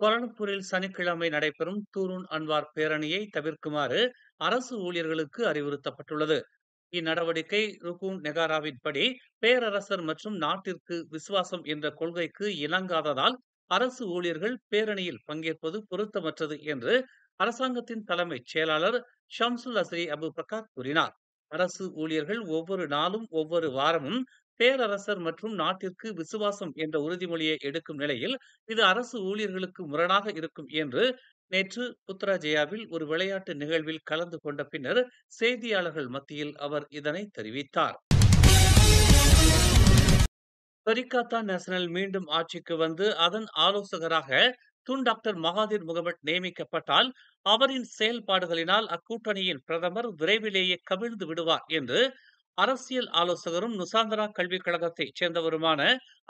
கோலாலம்பூரில் சனிக்கிழமை நடைபெறும் தூருன் அன்வார் பேரணியை தவிர்க்குமாறு அரசு ஊழியர்களுக்கு அறிவுறுத்தப்பட்டுள்ளது. இந்நடவடிக்கை ருகுன் நெகாராவின்படி பேரரசர் மற்றும் நாட்டிற்கு விசுவாசம் என்ற கொள்கைக்கு இணங்காததால் அரசு ஊழியர்கள் பேரணியில் பங்கேற்பது பொருத்தமற்றது என்று அரசாங்கத்தின் தலைமைச் செயலாளர் ஷம்சுல் அஸ்ரி அபு பக்கர் கூறினார். அரசு ஊழியர்கள் ஒவ்வொரு நாளும் ஒவ்வொரு வாரமும் பேரரசர் மற்றும் நாட்டிற்கு விசுவாசம் என்ற உறுதிமொழியை எடுக்கும் நிலையில் இது அரசு ஊழியர்களுக்கு முரணாக இருக்கும் என்று நேற்று புத்ராஜயாவில் ஒரு விளையாட்டு நிகழ்வில் கலந்து கொண்ட பின்னர் செய்தியாளர்கள் மத்தியில் அவர் இதனை தெரிவித்தார். பரிகாத்தா நேஷனல் மீண்டும் ஆட்சிக்கு வந்து அதன் ஆலோசகராக டாக்டர் மகாதீர் முகமட் நியமிக்கப்பட்டால் அவரின் செயல்பாடுகளினால் அக்கூட்டணியின் பிரதமர் விரைவிலேயே கவிழ்ந்து விடுவார் என்று அரசியல் ஆலோசகரும் நுசாந்தரா கல்விக் கழகத்தைச் சேர்ந்தவருமான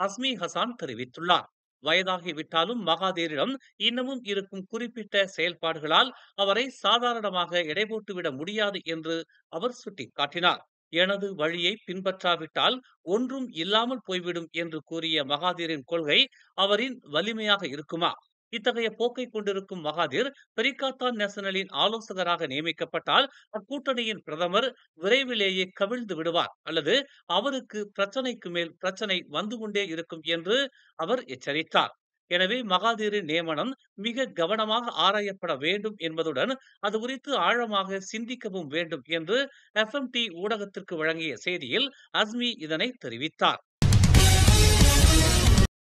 அஸ்மி ஹசான் தெரிவித்துள்ளார். வயதாகிவிட்டாலும் மகாதீரிடம் இன்னமும் இருக்கும் குறிப்பிட்ட செயல்பாடுகளால் அவரை சாதாரணமாக எடைபோட்டுவிட முடியாது என்று அவர் சுட்டிக்காட்டினார். எனது வழியை பின்பற்றாவிட்டால் ஒன்றும் இல்லாமல் போய்விடும் என்று கூறிய மகாதீரின் கொள்கை அவரின் வலிமையாக இருக்குமா? இத்தகைய போக்கை கொண்டிருக்கும் மகாதீர் பெரிகாத்தான் நேஷனலின் ஆலோசகராக நியமிக்கப்பட்டால் அக்கூட்டணியின் பிரதமர் விரைவிலேயே கவிழ்ந்து விடுவார் அல்லது அவருக்கு பிரச்சனைக்கு மேல் பிரச்சனை வந்து கொண்டே இருக்கும் என்று அவர் எச்சரித்தார். எனவே மகாதீரின் நியமனம் மிக கவனமாக ஆராயப்பட வேண்டும் என்பதுடன் அது குறித்து ஆழமாக சிந்திக்கவும் வேண்டும் என்று எஃப்எம்டி ஊடகத்திற்கு வழங்கிய செய்தியில் அஸ்மி இதனை தெரிவித்தார்.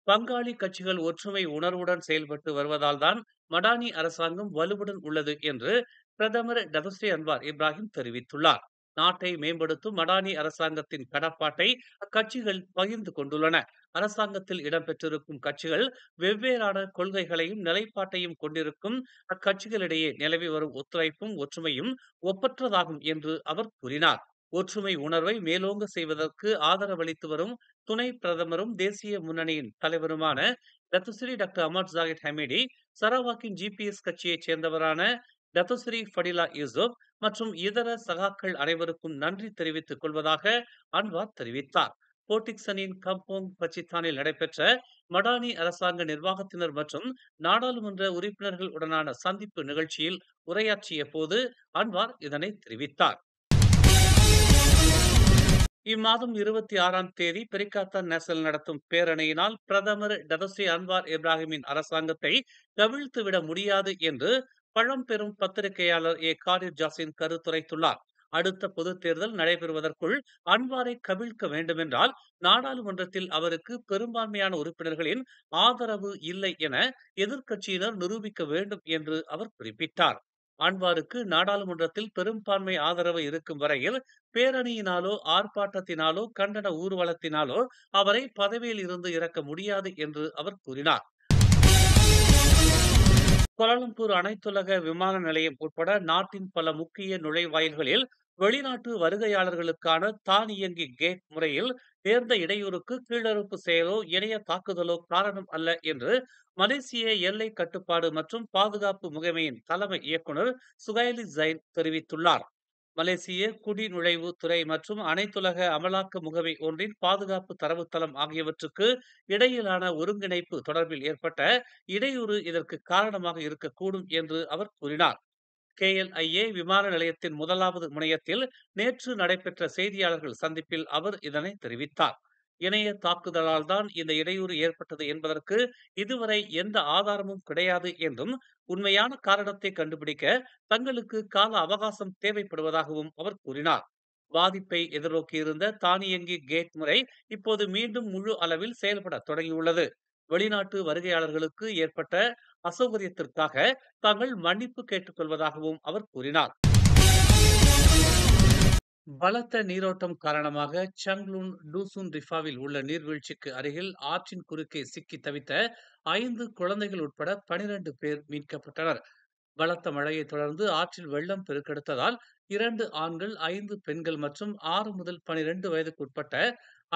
பங்காளி கட்சிகள் ஒற்றுமை உணர்வுடன் செயல்பட்டு வருவதால்தான் மடானி அரசாங்கம் வலுவுடன் உள்ளது என்று பிரதமர் டதஸ்ரீ அன்வார் இப்ராஹிம் தெரிவித்துள்ளார். நாட்டை மேம்படுத்தும் மடானி அரசாங்கத்தின் கடப்பாட்டை அக்கட்சிகள் பகிர்ந்து கொண்டுள்ளன. அரசாங்கத்தில் இடம்பெற்றிருக்கும் கட்சிகள் வெவ்வேறான கொள்கைகளையும் நிலைப்பாட்டையும் கொண்டிருக்கும் அக்கட்சிகளிடையே நிலவி வரும் ஒத்துழைப்பும் ஒற்றுமையும் ஒப்பற்றதாகும் என்று அவர் கூறினார். ஒற்றுமை உணர்வை மேலோங்க செய்வதற்கு ஆதரவளித்து வரும் துணை பிரதமரும் தேசிய முன்னணியின் தலைவருமான Datuk Seri doctor Ahmad Zahid Hamidi, சரவாக்கின் ஜிபிஎஸ் கட்சியைச் சேர்ந்தவரான டத்துஸ்ரீ ஃபடிலா யூசுப் மற்றும் இதர சகாக்கள் அனைவருக்கும் நன்றி தெரிவித்துக் கொள்வதாக அன்வார் தெரிவித்தார். போர்டிக்சனின் கம்போங் பச்சித்தானில் நடைபெற்ற மடானி அரசாங்க நிர்வாகத்தினர் மற்றும் நாடாளுமன்ற உறுப்பினர்கள் உடனான சந்திப்பு நிகழ்ச்சியில் உரையாற்றிய போது அன்வார் இதனை தெரிவித்தார். இம்மாதம் 26ஆம் தேதி பெரிகாத்தான் நேஷனல் நடத்தும் பேரணியினால் பிரதமர் டதஸ்ரீ அன்வார் இப்ராஹிமின் அரசாங்கத்தை கவிழ்த்துவிட முடியாது என்று பழம்பெரும் பத்திரிகையாளர் காரிர் ஜாசின் கருத்துரைத்துள்ளார். அடுத்த பொதுத் தேர்தல் நடைபெறுவதற்குள் அன்வாரை கவிழ்க்க வேண்டுமென்றால் நாடாளுமன்றத்தில் அவருக்கு பெரும்பான்மையான உறுப்பினர்களின் ஆதரவு இல்லை என எதிர்க்கட்சியினர் நிரூபிக்க வேண்டும் என்று அவர் குறிப்பிட்டார். அன்வாருக்கு நாடாளுமன்றத்தில் பெரும்பான்மை ஆதரவு இருக்கும் வரையில் பேரணியினாலோ ஆர்ப்பாட்டத்தினாலோ கண்டன ஊர்வலத்தினாலோ அவரை பதவியில் இருந்து இறக்க முடியாது என்று அவர் கூறினார். கோலாலம்பூர் அனைத்துலக விமான நிலையம் உட்பட நாட்டின் பல முக்கிய நுழைவாயில்களில் வெளிநாட்டு வருகையாளர்களுக்கான தானியங்கி கேட் முறையில் நேர்ந்த இடையூறுக்கு கீழறுப்பு செயலோ இணைய தாக்குதலோ காரணம் அல்ல என்று மலேசிய எல்லை கட்டுப்பாடு மற்றும் பாதுகாப்பு முகமையின் தலைமை இயக்குனர் சுகைலி ஜைன் தெரிவித்துள்ளார். மலேசிய குடிநுழைவு துறை மற்றும் அனைத்துலக அமலாக்க முகமை ஒன்றின் பாதுகாப்பு தரவுத்தளம் ஆகியவற்றுக்கு இடையிலான ஒருங்கிணைப்பு தொடர்பில் ஏற்பட்ட இடையூறு இதற்கு காரணமாக இருக்கக்கூடும் என்று அவர் கூறினார். KLIA விமான நிலையத்தின் முதலாவது முனையத்தில் நேற்று நடைபெற்ற செய்தியாளர்கள் சந்திப்பில் அவர் இதனை தெரிவித்தார். இணைய தாக்குதலால் தான் இந்த இடையூறு ஏற்பட்டது என்பதற்கு இதுவரை எந்த ஆதாரமும் கிடையாது என்றும் உண்மையான காரணத்தை கண்டுபிடிக்க தங்களுக்கு கால அவகாசம் தேவைப்படுவதாகவும் அவர் கூறினார். பாதிப்பை எதிர்நோக்கியிருந்த தானியங்கி கேட் முறை இப்போது மீண்டும் முழு அளவில் செயல்பட தொடங்கியுள்ளது. வெளிநாட்டு வருகையாளர்களுக்கு ஏற்பட்ட அசௌகரியத்திற்காக தாங்கள் மன்னிப்பு கேட்டுக் கொள்வதாகவும் அவர் கூறினார். பலத்த நீரோட்டம் காரணமாக சங்லூன் டூசுன் ரிஃபாவில் உள்ள நீர்வீழ்ச்சிக்கு அருகில் ஆற்றின் குறுக்கே சிக்கி தவித்த 5 குழந்தைகள் உட்பட 12 பேர் மீட்கப்பட்டனர். பலத்த மழையை தொடர்ந்து ஆற்றில் வெள்ளம் பெருக்கெடுத்ததால் 2 ஆண்கள் 5 பெண்கள் மற்றும் 6 முதல் 12 வயதுக்கு உட்பட்ட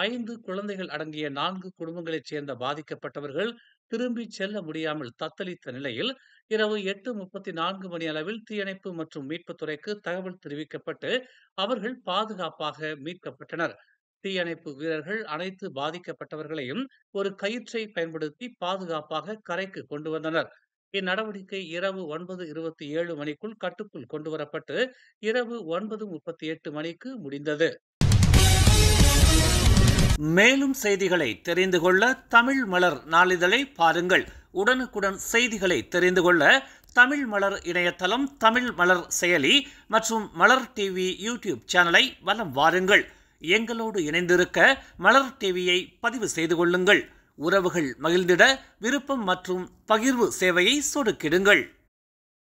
5 குழந்தைகள் அடங்கிய 4 குடும்பங்களைச் சேர்ந்த பாதிக்கப்பட்டவர்கள் திரும்பிச் செல்ல முடியாமல் தத்தளித்த நிலையில் இரவு 8:34 மணி அளவில் தீயணைப்பு மற்றும் மீட்புத் துறைக்கு தகவல் தெரிவிக்கப்பட்டு அவர்கள் பாதுகாப்பாக மீட்கப்பட்டனர். தீயணைப்பு வீரர்கள் அனைத்து பாதிக்கப்பட்டவர்களையும் ஒரு கயிற்றை பயன்படுத்தி பாதுகாப்பாக கரைக்கு கொண்டு வந்தனர். இந்நடவடிக்கை இரவு 9:27 மணிக்குள் கட்டுக்குள் கொண்டுவரப்பட்டு இரவு 9:38 மணிக்கு முடிந்தது. மேலும் செய்திகளை தெரிந்து கொள்ள தமிழ் மலர் நாளிதழை பாருங்கள். உடனுக்குடன் செய்திகளை தெரிந்து கொள்ள தமிழ் மலர் இணையதளம், தமிழ் மலர் செயலி மற்றும் மலர் டிவி யூடியூப் சேனலை வலம் வாருங்கள். எங்களோடு இணைந்திருக்க மலர் டிவியை பதிவு செய்து கொள்ளுங்கள். உறவுகள் மகிழ்ந்திட விருப்பம் மற்றும் பகிர்வு சேவையை சொடுக்கிடுங்கள்.